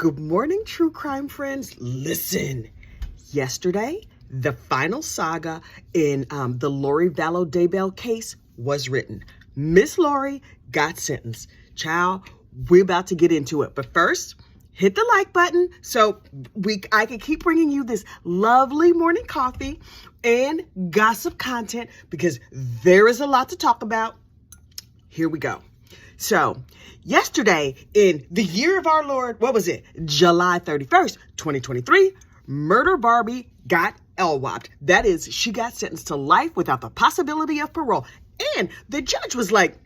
Good morning, true crime friends. Listen, yesterday, the final saga in the Lori Vallow Daybell case was written. Miss Lori got sentenced. Child, we're about to get into it. But first, hit the like button so I can keep bringing you this lovely morning coffee and gossip content because there is a lot to talk about. Here we go. So, yesterday in the year of our Lord, what was it? July 31st, 2023, Murder Barbie got LWOP'd. That is, she got sentenced to life without the possibility of parole. And the judge was like,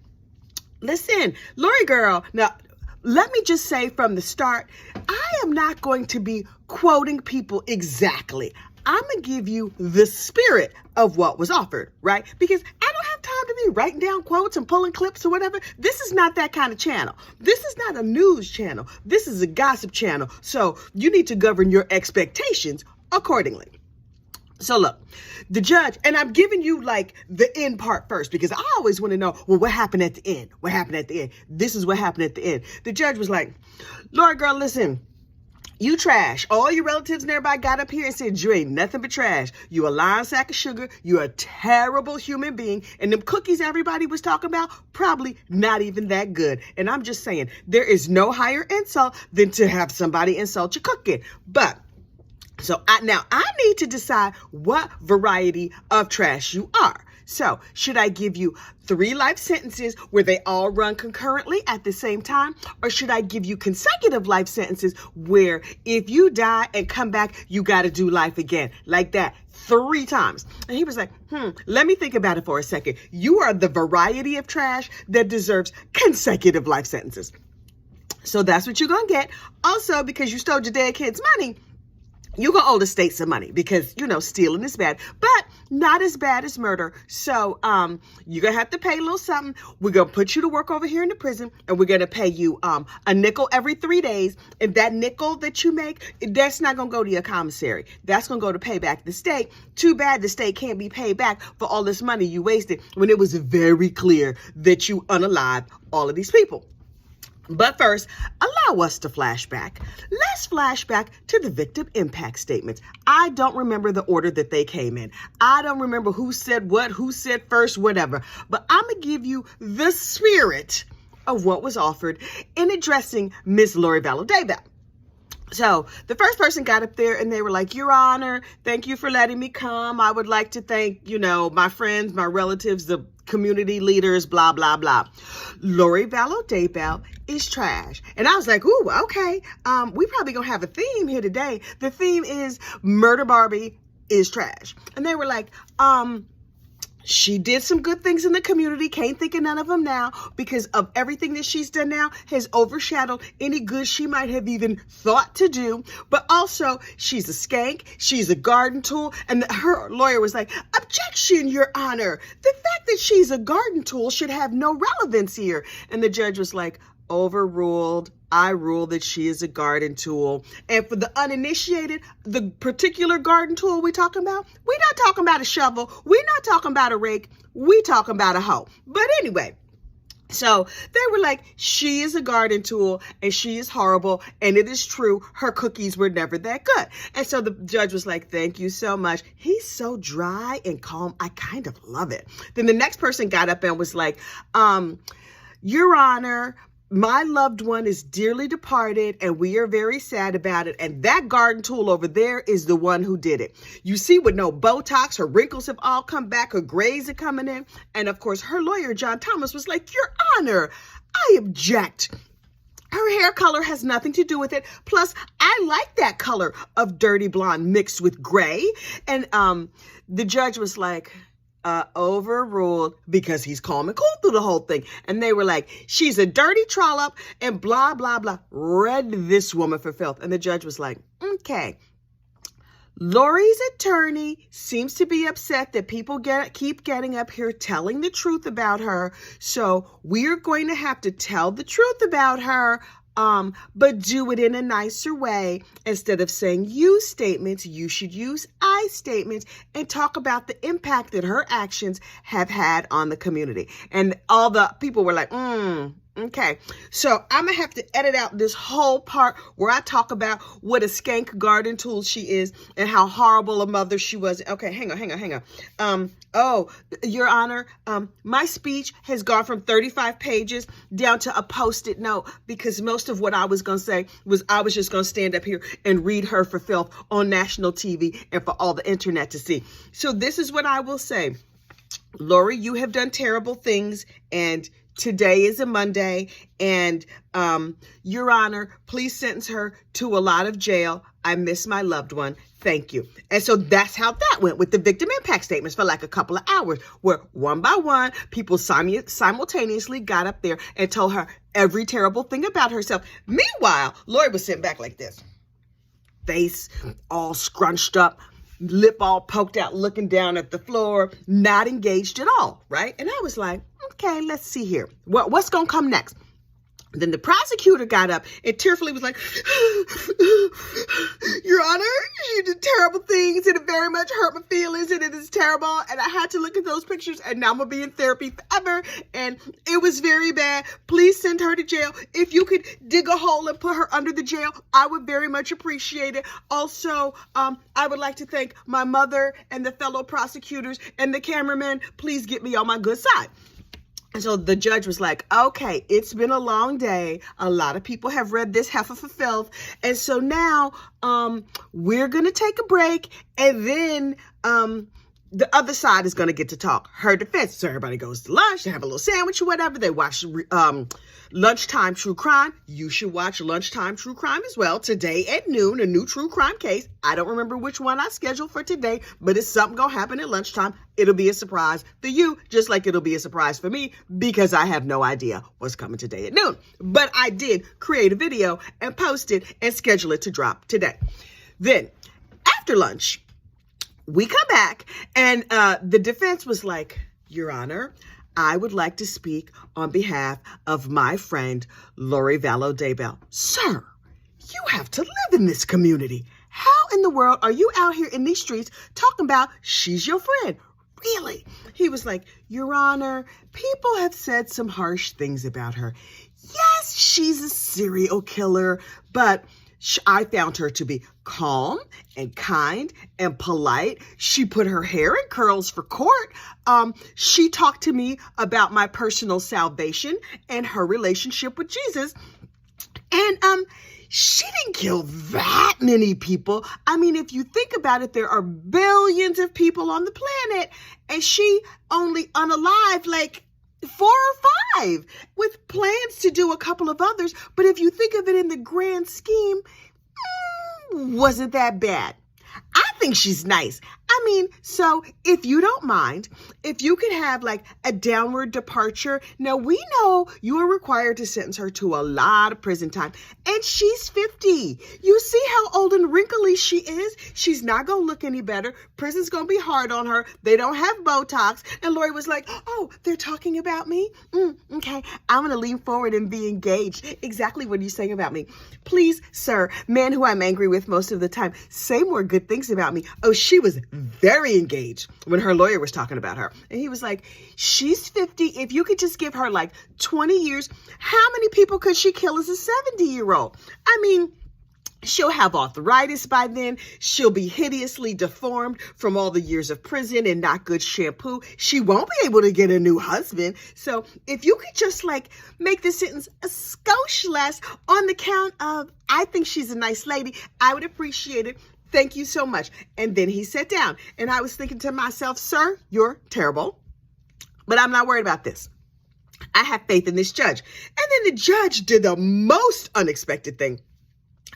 listen, Lori girl, now, let me just say from the start, I am not going to be quoting people exactly. I'm going to give you the spirit of what was offered, right? Because I don't have time to be writing down quotes and pulling clips or whatever. This is not that kind of channel. This is not a news channel. This is a gossip channel. So you need to govern your expectations accordingly. So look, the judge, and I'm giving you like the end part first because I always want to know, well, what happened at the end? What happened at the end? This is what happened at the end. The judge was like, Lord girl, listen, you trash. All your relatives and everybody got up here and said you ain't nothing but trash. You a lying sack of sugar. You a terrible human being. And them cookies everybody was talking about, probably not even that good. And I'm just saying, there is no higher insult than to have somebody insult your cooking. But so I need to decide what variety of trash you are. So should I give you 3 life sentences where they all run concurrently at the same time? Or should I give you consecutive life sentences where if you die and come back, you got to do life again like that 3 times? And he was like, let me think about it for a second. You are the variety of trash that deserves consecutive life sentences. So that's what you're going to get. Also, because you stole your dead kid's money, you're going to owe the state some money because, stealing is bad, but not as bad as murder. So you're going to have to pay a little something. We're going to put you to work over here in the prison, and we're going to pay you a nickel every 3 days. And that nickel that you make, that's not going to go to your commissary. That's going to go to pay back the state. Too bad the state can't be paid back for all this money you wasted when it was very clear that you unalived all of these people. But first, allow us to flashback. Let's flashback to the victim impact statements. I don't remember the order that they came in. I don't remember who said what, who said first, whatever. But I'm going to give you the spirit of what was offered in addressing Miss Lori Vallow Daybell. So the first person got up there and they were like, Your Honor, thank you for letting me come. I would like to thank, my friends, my relatives, the community leaders, blah, blah, blah. Lori Vallow Daybell is trash. And I was like, ooh, okay. We probably gonna have a theme here today. The theme is Murder Barbie is trash. And they were like, she did some good things in the community. Can't think of none of them now because of everything that she's done now has overshadowed any good she might have even thought to do. But also, she's a skank. She's a garden tool. And her lawyer was like, objection, Your Honor. The fact that she's a garden tool should have no relevance here. And the judge was like, overruled. I rule that she is a garden tool. And for the uninitiated, the particular garden tool we're talking about, we're not talking about a shovel. We're not talking about a rake. We're talking about a hoe. But anyway, so they were like, she is a garden tool and she is horrible. And it is true. Her cookies were never that good. And so the judge was like, thank you so much. He's so dry and calm. I kind of love it. Then the next person got up and was like, Your Honor, my loved one is dearly departed and we are very sad about it. And that garden tool over there is the one who did it. You see, with no Botox, her wrinkles have all come back, her grays are coming in. And of course, her lawyer, John Thomas, was like, Your Honor, I object. Her hair color has nothing to do with it. Plus, I like that color of dirty blonde mixed with gray. And the judge was like, overruled because he's calm and cool through the whole thing. And they were like, she's a dirty trollop and blah, blah, blah. Read this woman for filth. And the judge was like, okay. Lori's attorney seems to be upset that people keep getting up here telling the truth about her. So we're going to have to tell the truth about her but do it in a nicer way. Instead of saying you statements, you should use I statements and talk about the impact that her actions have had on the community. And all the people were like, Okay, so I'm going to have to edit out this whole part where I talk about what a skank garden tool she is and how horrible a mother she was. Okay, hang on. Oh, Your Honor, my speech has gone from 35 pages down to a post-it note because most of what I was going to say was I was just going to stand up here and read her for filth on national TV and for all the internet to see. So this is what I will say. Lori, you have done terrible things, and today is a Monday, and Your Honor, please sentence her to a lot of jail. I miss my loved one. Thank you. And so that's how that went with the victim impact statements for like a couple of hours, where one by one, people simultaneously got up there and told her every terrible thing about herself. Meanwhile, Lori was sitting back like this, face all scrunched up, lip all poked out, looking down at the floor, not engaged at all, right? And I was like, okay, let's see here. What's going to come next? Then the prosecutor got up and tearfully was like, Your Honor, you did terrible things and it very much hurt my feelings and it is terrible. And I had to look at those pictures and now I'm going to be in therapy forever. And it was very bad. Please send her to jail. If you could dig a hole and put her under the jail, I would very much appreciate it. Also, I would like to thank my mother and the fellow prosecutors and the cameraman. Please get me on my good side. And so the judge was like, okay, it's been a long day. A lot of people have read this heifer for filth. And so now we're going to take a break. And then the other side is going to get to talk. Her defense. So everybody goes to lunch. They have a little sandwich or whatever. They watch Lunchtime True Crime. You should watch Lunchtime True Crime as well. Today at noon, a new true crime case. I don't remember which one I scheduled for today, but it's something going to happen at lunchtime. It'll be a surprise for you, just like it'll be a surprise for me, because I have no idea what's coming today at noon. But I did create a video and post it and schedule it to drop today. Then after lunch, we come back and the defense was like, Your Honor, I would like to speak on behalf of my friend, Lori Vallow Daybell. Sir, you have to live in this community. How in the world are you out here in these streets talking about she's your friend? Really? He was like, Your Honor, people have said some harsh things about her. Yes, she's a serial killer, but I found her to be calm and kind and polite. She put her hair in curls for court. She talked to me about my personal salvation and her relationship with Jesus. And she didn't kill that many people. I mean, if you think about it, there are billions of people on the planet, and she only unalived like 4 or 5 with plans to do a couple of others. But if you think of it in the grand scheme, wasn't that bad. I think she's nice. I mean, so if you don't mind, if you could have like a downward departure. Now, we know you are required to sentence her to a lot of prison time, and she's 50. You see how old and wrinkly she is? She's not going to look any better. Prison's going to be hard on her. They don't have Botox. And Lori was like, oh, they're talking about me? Okay, I'm going to lean forward and be engaged. Exactly what are you saying about me? Please, sir, man who I'm angry with most of the time, say more good things about me. Oh, she was very engaged when her lawyer was talking about her. And he was like, she's 50. If you could just give her like 20 years, how many people could she kill as a 70-year-old? I mean, she'll have arthritis by then. She'll be hideously deformed from all the years of prison and not good shampoo. She won't be able to get a new husband. So if you could just like make the sentence a skosh less on the count of, I think she's a nice lady, I would appreciate it. Thank you so much. And then he sat down, and I was thinking to myself, sir, you're terrible, but I'm not worried about this. I have faith in this judge. And then the judge did the most unexpected thing.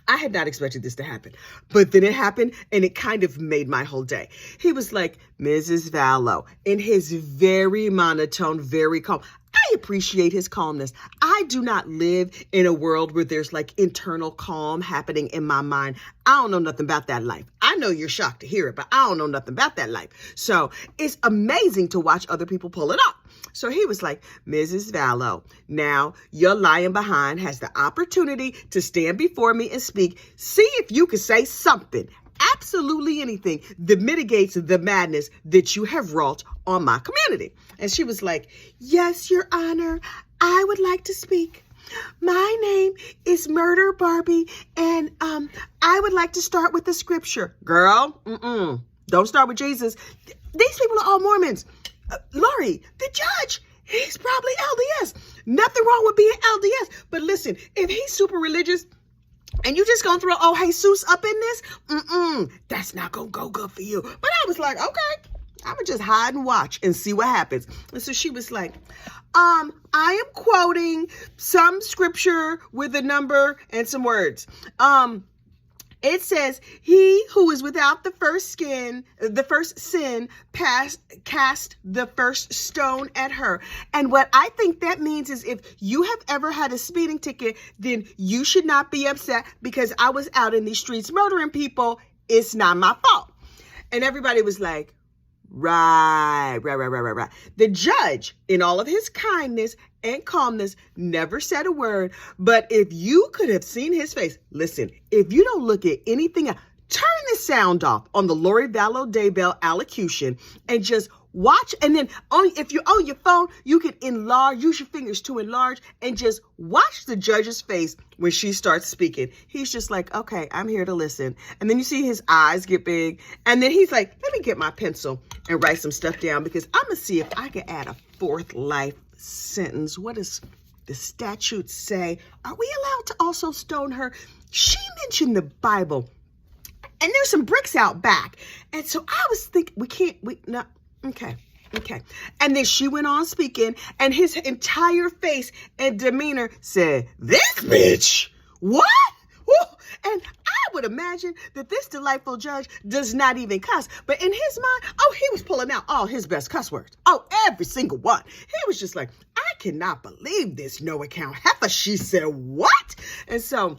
I had not expected this to happen, but then it happened, and it kind of made my whole day. He was like, Mrs. Vallow, in his very monotone, very calm. I appreciate his calmness. I do not live in a world where there's like internal calm happening in my mind. I don't know nothing about that life. I know you're shocked to hear it, but I don't know nothing about that life. So it's amazing to watch other people pull it off. So he was like, Mrs. Vallow, now your lying behind has the opportunity to stand before me and speak. See if you can say something, absolutely anything that mitigates the madness that you have wrought on my community. And she was like, yes, Your Honor, I would like to speak. My name is Murder Barbie, and I would like to start with the scripture. Girl, don't start with Jesus. These people are all Mormons. Lori, the judge, he's probably LDS. Nothing wrong with being LDS. But listen, if he's super religious and you just gonna throw Jesus up in this, that's not gonna go good for you. But I was like, okay, I'm gonna just hide and watch and see what happens. And so she was like, I am quoting some scripture with a number and some words. It says, he who is without the first sin, cast the first stone at her. And what I think that means is if you have ever had a speeding ticket, then you should not be upset because I was out in these streets murdering people. It's not my fault. And everybody was like, right. The judge, in all of his kindness and calmness, never said a word. But if you could have seen his face, listen, if you don't look at anything else, turn the sound off on the Lori Vallow Daybell allocution and just watch. And then if you're on your phone, you can use your fingers to enlarge and just watch the judge's face when she starts speaking. He's just like, okay, I'm here to listen. And then you see his eyes get big. And then he's like, let me get my pencil and write some stuff down because I'm going to see if I can add a fourth life sentence. What does the statute say? Are we allowed to also stone her? She mentioned the Bible. And there's some bricks out back. And so I was thinking, okay. And then she went on speaking, and his entire face and demeanor said, this bitch, what? Woo. And I would imagine that this delightful judge does not even cuss. But in his mind, he was pulling out all his best cuss words. Every single one. He was just like, I cannot believe this no account heifer. She said, what? And so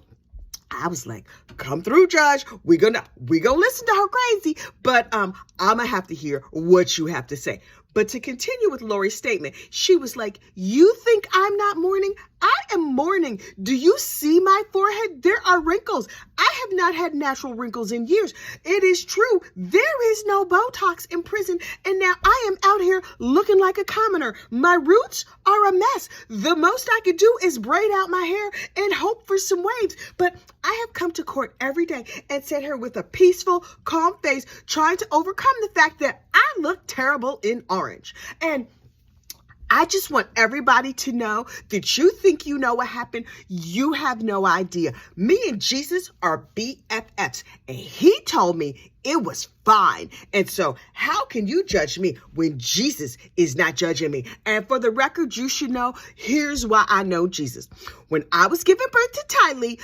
I was like, come through, Judge. We gonna listen to her crazy, but I'm gonna have to hear what you have to say. But to continue with Lori's statement, she was like, you think I'm not mourning? I am mourning. Do you see my forehead? There are wrinkles. I have not had natural wrinkles in years. It is true. There is no Botox in prison. And now I am out here looking like a commoner. My roots are a mess. The most I could do is braid out my hair and hope for some waves. But I have come to court every day and sat here with a peaceful, calm face, trying to overcome the fact that I look terrible in orange. And I just want everybody to know that you think you know what happened. You have no idea. Me and Jesus are BFFs, and he told me it was fine. And so how can you judge me when Jesus is not judging me? And for the record, you should know, here's why I know Jesus. When I was giving birth to Tylee,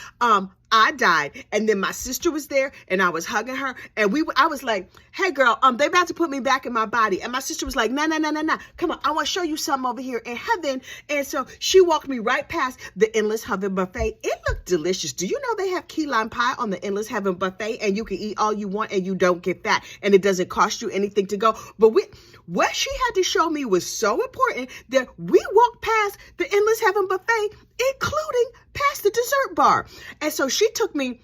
I died, and then my sister was there, and I was hugging her, and I was like, hey girl, they about to put me back in my body. And my sister was like, no, come on, I want to show you something over here in heaven. And so she walked me right past the Endless Heaven buffet. It looked delicious. Do you know they have key lime pie on the Endless Heaven buffet, and you can eat all you want and you don't get fat, and it doesn't cost you anything to go? But what she had to show me was so important that we walked past the Endless Heaven buffet, including past the dessert bar. And so she took me,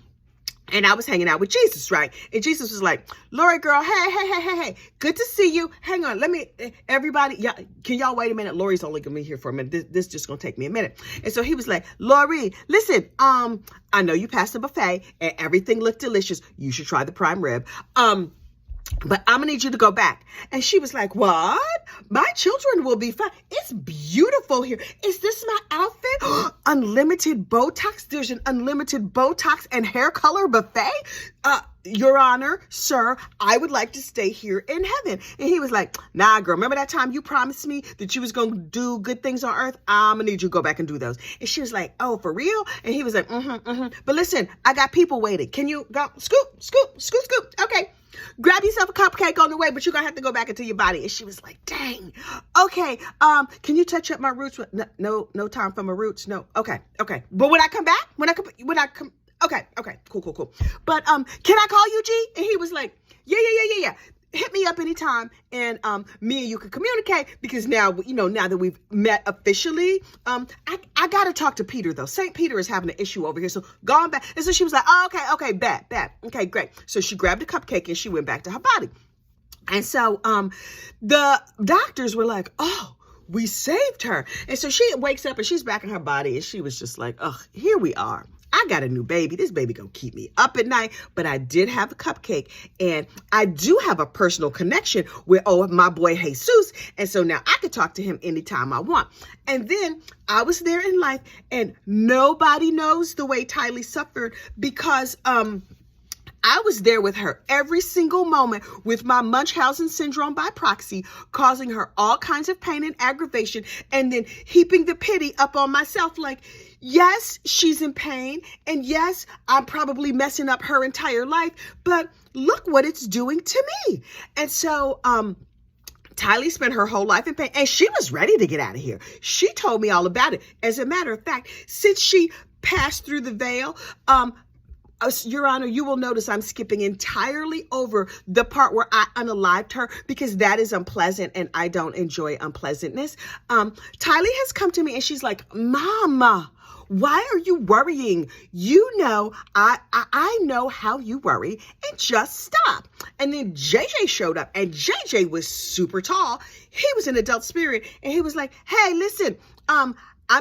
and I was hanging out with Jesus, right? And Jesus was like, Lori girl, hey, good to see you. Hang on, everybody, can y'all wait a minute? Lori's only gonna be here for a minute. This just gonna take me a minute. And so he was like, Lori, listen, I know you passed the buffet and everything looked delicious. You should try the prime rib. But I'm gonna need you to go back. And she was like, what? My children will be fine. It's beautiful here. Is this my outfit? Unlimited Botox. There's an unlimited Botox and hair color buffet. Your Honor, sir, I would like to stay here in heaven. And he was like, nah, girl, remember that time you promised me that you was going to do good things on earth? I'm going to need you to go back and do those. And she was like, oh, for real? And he was like, But listen, I got people waiting. Can you go? Scoop. Okay. Grab yourself a cupcake on the way, but you're going to have to go back into your body. And she was like, dang. Okay. Can you touch up my roots? No time for my roots. No. Okay. But when I come back, Okay, cool. But can I call you G? And he was like, yeah. Hit me up anytime, and me and you can communicate, because now that we've met officially, I gotta talk to Peter though. St. Peter is having an issue over here, so going back. And so she was like, oh, okay, bet. Okay, great. So she grabbed a cupcake and she went back to her body. And so the doctors were like, oh, we saved her. And so she wakes up and she's back in her body and she was just like, ugh, here we are. I got a new baby. This baby gonna keep me up at night, but I did have a cupcake, and I do have a personal connection with, my boy Jesus. And so now I could talk to him anytime I want. And then I was there in life, and nobody knows the way Tylee suffered because, I was there with her every single moment with my Munchausen syndrome by proxy, causing her all kinds of pain and aggravation, and then heaping the pity up on myself like, yes, she's in pain, and yes, I'm probably messing up her entire life, but look what it's doing to me. And so, Tylee spent her whole life in pain, and she was ready to get out of here. She told me all about it. As a matter of fact, since she passed through the veil, Your Honor, you will notice I'm skipping entirely over the part where I unalived her because that is unpleasant and I don't enjoy unpleasantness. Tylee has come to me and she's like, Mama, why are you worrying? You know, I know how you worry, and just stop. And then JJ showed up, and JJ was super tall. He was an adult spirit, and he was like, hey, listen, I'm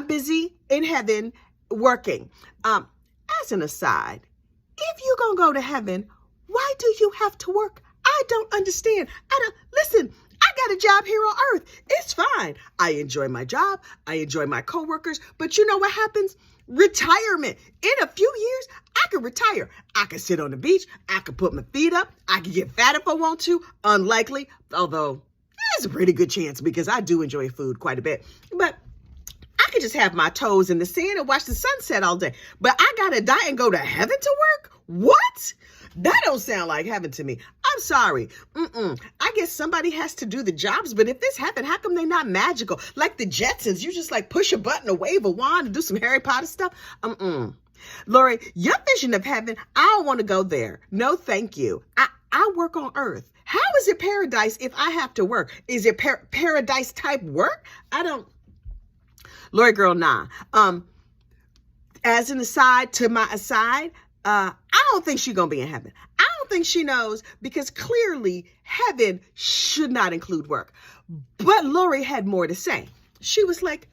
busy in heaven working. As an aside, if you gonna go to heaven, why do you have to work? I don't understand. Listen, I got a job here on earth. It's fine. I enjoy my job. I enjoy my coworkers. But you know what happens? Retirement. In a few years, I could retire. I could sit on the beach. I could put my feet up. I could get fat if I want to. Unlikely, although there's a pretty good chance because I do enjoy food quite a bit. But I could just have my toes in the sand and watch the sunset all day. But I gotta die and go to heaven to work? What? That don't sound like heaven to me. I'm sorry. I guess somebody has to do the jobs, but if this happened, how come they not magical? Like the Jetsons, you just like push a button or wave a wand and do some Harry Potter stuff? Lori, your vision of heaven, I don't want to go there. No, thank you. I work on earth. How is it paradise if I have to work? Is it paradise type work? Lori girl, nah. As an aside to my aside, I don't think she's going to be in heaven. I don't think she knows because clearly heaven should not include work. But Lori had more to say. She was like,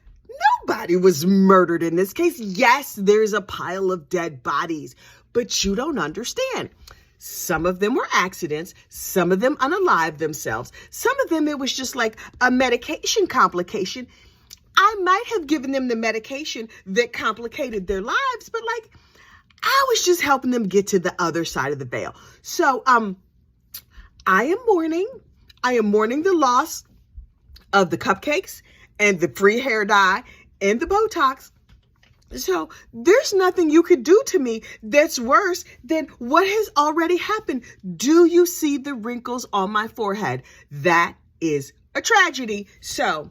nobody was murdered in this case. Yes, there's a pile of dead bodies, but you don't understand. Some of them were accidents. Some of them unalived themselves. Some of them, it was just like a medication complication. I might have given them the medication that complicated their lives, but like, I was just helping them get to the other side of the veil. So, I am mourning the loss of the cupcakes and the free hair dye and the Botox. So there's nothing you could do to me that's worse than what has already happened. Do you see the wrinkles on my forehead? That is a tragedy. So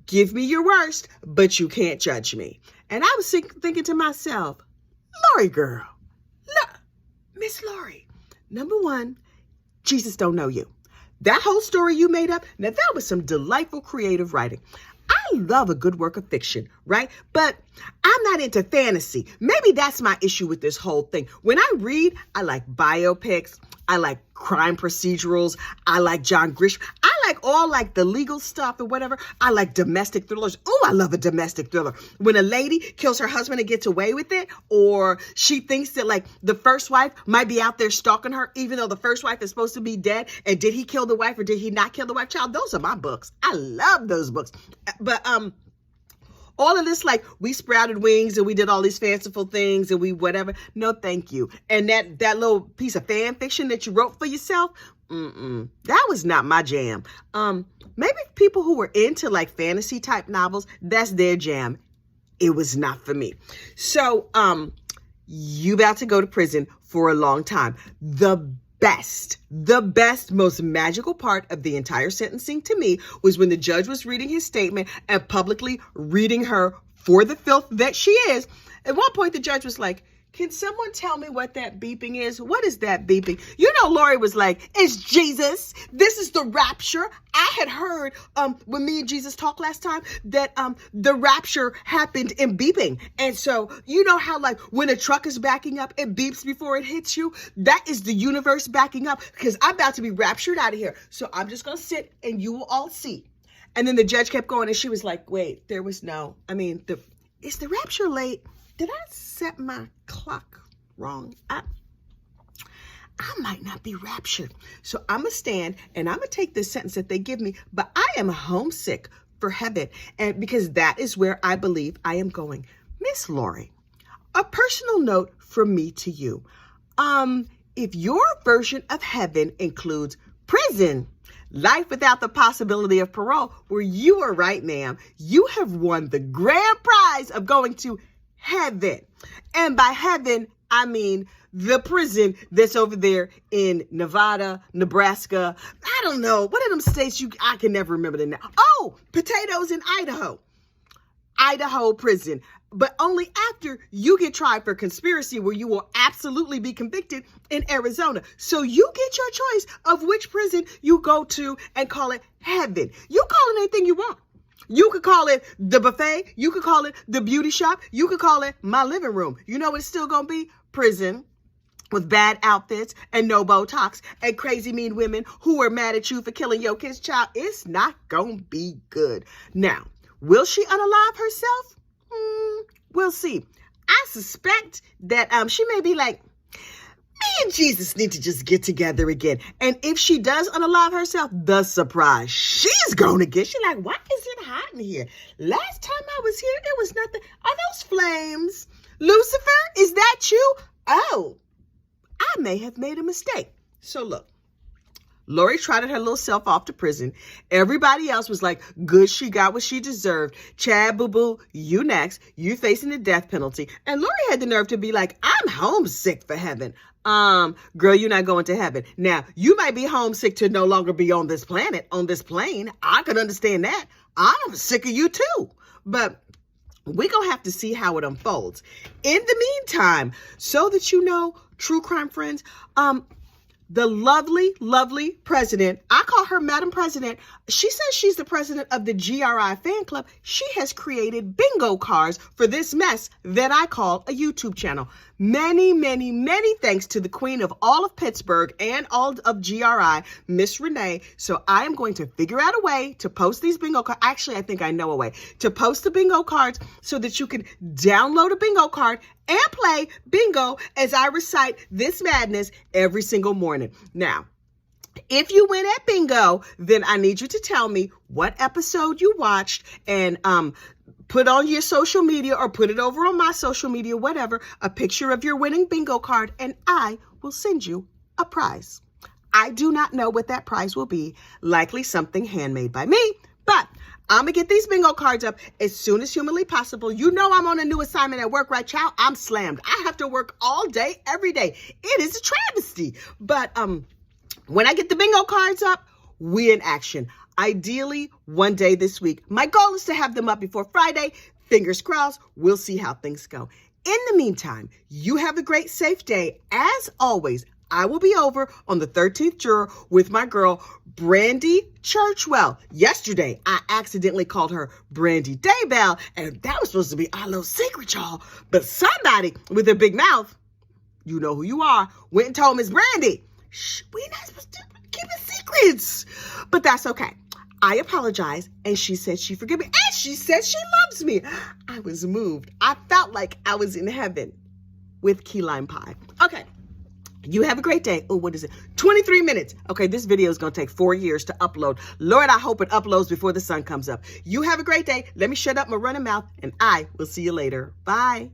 give me your worst, but you can't judge me. And I was thinking to myself, Lori girl, look, Miss Lori, number one, Jesus don't know you. That whole story you made up, now that was some delightful creative writing. I love a good work of fiction, right? But I'm not into fantasy. Maybe that's my issue with this whole thing. When I read, I like biopics. I like crime procedurals. I like John Grisham. I like all like the legal stuff or whatever. I like domestic thrillers. Oh, I love a domestic thriller. When a lady kills her husband and gets away with it, or she thinks that like the first wife might be out there stalking her, even though the first wife is supposed to be dead. And did he kill the wife or did he not kill the wife? Child, those are my books. I love those books. But all of this, like we sprouted wings and we did all these fanciful things and we whatever. No, thank you. And that little piece of fan fiction that you wrote for yourself, that was not my jam. Maybe people who were into like fantasy type novels, that's their jam. It was not for me. So, you about to go to prison for a long time. The best, most magical part of the entire sentencing to me was when the judge was reading his statement and publicly reading her for the filth that she is. At one point, the judge was like, can someone tell me what that beeping is? What is that beeping? You know, Lori was like, it's Jesus. This is the rapture. I had heard when me and Jesus talked last time that the rapture happened in beeping. And so you know how like when a truck is backing up, it beeps before it hits you? That is the universe backing up because I'm about to be raptured out of here. So I'm just going to sit and you will all see. And then the judge kept going, and she was like, wait, there was no, is the rapture late? Did I set my clock wrong? I might not be raptured. So I'm going to stand and I'm going to take this sentence that they give me, but I am homesick for heaven. And because that is where I believe I am going. Miss Lori, a personal note from me to you. If your version of heaven includes prison, life without the possibility of parole, where you are right, ma'am, you have won the grand prize of going to heaven. And by heaven, I mean the prison that's over there in Nevada, Nebraska. I don't know. What are them states I can never remember the name. Oh, potatoes in Idaho. Idaho prison. But only after you get tried for conspiracy, where you will absolutely be convicted in Arizona. So you get your choice of which prison you go to and call it heaven. You call it anything you want. You could call it the buffet. You could call it the beauty shop. You could call it my living room. You know what it's still going to be? Prison with bad outfits and no Botox and crazy mean women who are mad at you for killing your kid's child. It's not going to be good. Now, will she unalive herself? We'll see. I suspect that she may be like, me and Jesus need to just get together again. And if she does unalive herself, the surprise she's going to get. She's like, why is it hot in here? Last time I was here, there was nothing. Are those flames? Lucifer, is that you? Oh, I may have made a mistake. So look, Lori trotted her little self off to prison. Everybody else was like, good, she got what she deserved. Chad, boo-boo, you next. You facing the death penalty. And Lori had the nerve to be like, I'm homesick for heaven. Girl, you're not going to heaven. Now, you might be homesick to no longer be on this planet, on this plane. I can understand that. I'm sick of you too. But we're going to have to see how it unfolds. In the meantime, so that you know, true crime friends, the lovely, lovely president, I call her Madam President. She says she's the president of the GRI fan club. She has created bingo cards for this mess that I call a YouTube channel. Many, many, many thanks to the queen of all of Pittsburgh and all of GRI, Miss Renee. So I am going to figure out a way to post these bingo cards. Actually, I think I know a way to post the bingo cards so that you can download a bingo card and play bingo as I recite this madness every single morning. Now, if you win at bingo, then I need you to tell me what episode you watched and put on your social media or put it over on my social media, whatever, a picture of your winning bingo card, and I will send you a prize. I do not know what that prize will be, likely something handmade by me, but I'm going to get these bingo cards up as soon as humanly possible. You know I'm on a new assignment at work, right, child? I'm slammed. I have to work all day, every day. It is a travesty. But when I get the bingo cards up, we in action. Ideally, one day this week. My goal is to have them up before Friday. Fingers crossed. We'll see how things go. In the meantime, you have a great, safe day. As always, I will be over on the 13th juror with my girl, Brandy Churchwell. Yesterday, I accidentally called her Brandy Daybell, and that was supposed to be our little secret, y'all. But somebody with a big mouth, you know who you are, went and told Miss Brandy, shh, we're not supposed to keep it secrets. But that's okay. I apologize, and she said she forgave me, and she said she loves me. I was moved. I felt like I was in heaven with key lime pie. Okay. You have a great day. Oh, what is it? 23 minutes. Okay, this video is going to take 4 years to upload. Lord, I hope it uploads before the sun comes up. You have a great day. Let me shut up my running mouth, and I will see you later. Bye.